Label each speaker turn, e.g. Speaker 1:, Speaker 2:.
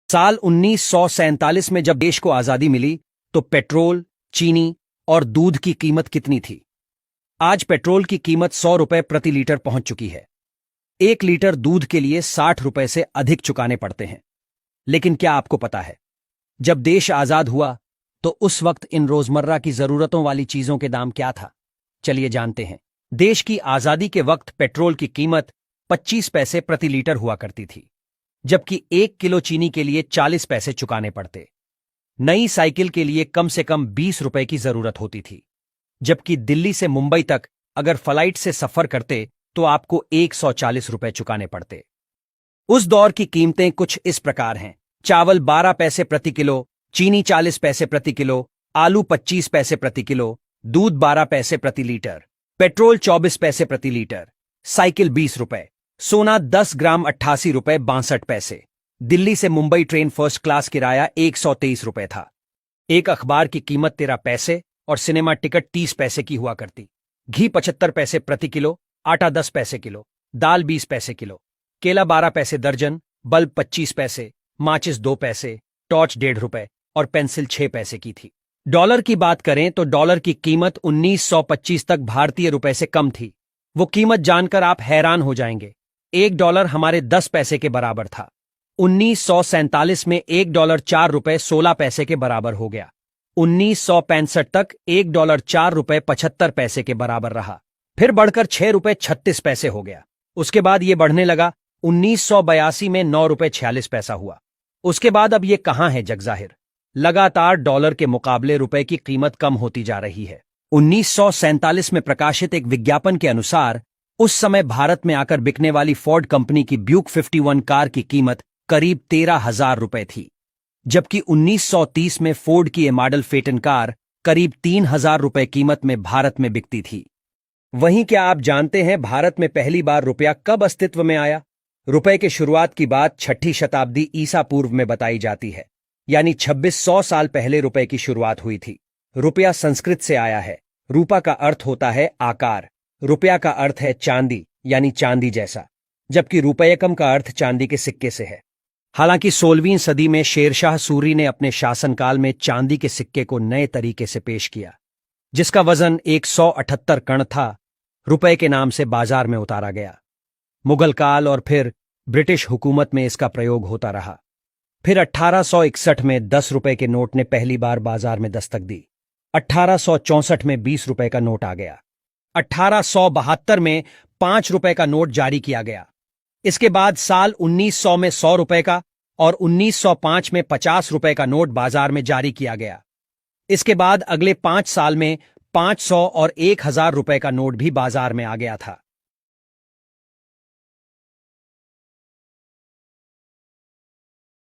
Speaker 1: साल 1947 में जब देश को आजादी मिली तो पेट्रोल, चीनी और दूध की कीमत कितनी थी? आज पेट्रोल की कीमत 100 रुपए प्रति लीटर पहुंच चुकी है। 1 लीटर दूध के लिए 60 रुपए से अधिक चुकाने पड़ते हैं। लेकिन क्या आपको पता है, जब देश आजाद हुआ तो उस वक्त इन रोजमर्रा की जरूरतों वाली चीजों के दाम क्या था? चलिए जानते हैं। देश की आजादी के वक्त पेट्रोल की कीमत 25 पैसे प्रति लीटर हुआ करती थी, जबकि 1 किलो चीनी के लिए 40 पैसे चुकाने पड़ते। नई साइकिल के लिए कम से कम 20 रुपए की जरूरत होती थी, जबकि दिल्ली से मुंबई तक अगर फ्लाइट से सफर करते तो आपको 140 रुपए चुकाने पड़ते। उस दौर की कीमतें कुछ इस प्रकार हैं: चावल 12 पैसे प्रति किलो, चीनी 40 पैसे प्रति किलो, आलू 25 पैसे प्रति किलो, दूध 12 पैसे प्रति लीटर, पेट्रोल 24 पैसे प्रति लीटर, साइकिल 20 रुपए, सोना 10 ग्राम 88 रुपए 62 पैसे। दिल्ली से मुंबई ट्रेन फर्स्ट क्लास किराया 123 रुपए था। एक अखबार की कीमत 13 पैसे और सिनेमा टिकट 30 पैसे की हुआ करती। घी 75 पैसे प्रति किलो, आटा 10 पैसे किलो, दाल 20 पैसे किलो, केला 12 पैसे दर्जन, बल्ब 25 पैसे, माचिस 2 पैसे, टॉर्च 1.5 रुपए और पेंसिल 6 पैसे की थी। डॉलर की बात करें तो डॉलर की कीमत 1925 तक भारतीय रुपए से कम थी। वो कीमत जानकर आप हैरान हो जाएंगे। 1 डॉलर हमारे 10 पैसे के बराबर था। 1947 में 1 डॉलर 4 रुपए 16 पैसे के बराबर हो गया। 1965 तक 1 डॉलर 4 रुपए 75 पैसे के बराबर रहा, फिर बढ़कर 6 रुपए 36 पैसे हो गया। उसके बाद ये बढ़ने लगा। 1982 में 9 रुपए 46 पैसा हुआ। उसके बाद अब ये कहां है जगजाहिर। लगातार डॉलर के मुकाबले रुपए की कीमत कम होती जा रही है। 1947 में प्रकाशित एक विज्ञापन के अनुसार उस समय भारत में आकर बिकने वाली फोर्ड कंपनी की ब्यूक 51 कार की कीमत करीब 13,000 रुपए थी, जबकि 1930 में फोर्ड की ये मॉडल फेटन कार करीब 3,000 रुपए कीमत में भारत में बिकती थी। वहीं क्या आप जानते हैं भारत में पहली बार रुपया कब अस्तित्व में आया? रुपए के शुरुआत की बात 6ठी शताब्दी ईसा पूर्व में बताई जाती है, यानी 2600 साल पहले रुपए की शुरुआत हुई थी। रुपया संस्कृत से आया है। रूपा का अर्थ होता है आकार, रुपया का अर्थ है चांदी यानी चांदी जैसा, जबकि रुपयकम का अर्थ चांदी के सिक्के से है। हालांकि 16वीं सदी में शेरशाह सूरी ने अपने शासनकाल में चांदी के सिक्के को नए तरीके से पेश किया, जिसका वजन 178 कण था। रुपए के नाम से बाजार में उतारा गया। मुगल काल और फिर ब्रिटिश हुकूमत में इसका प्रयोग होता रहा। फिर 1861 में 10 रुपए के नोट ने पहली बार बाजार में दस्तक दी। 1864 में 20 रुपए का नोट आ गया। 1872 में 5 रुपए का नोट जारी किया गया। इसके बाद साल 1900 में 100 रुपए का और 1905 में 50 रुपए का नोट बाजार में जारी किया गया। इसके बाद अगले 5 साल में 500 और 1000 रुपए का नोट भी बाजार में आ गया था।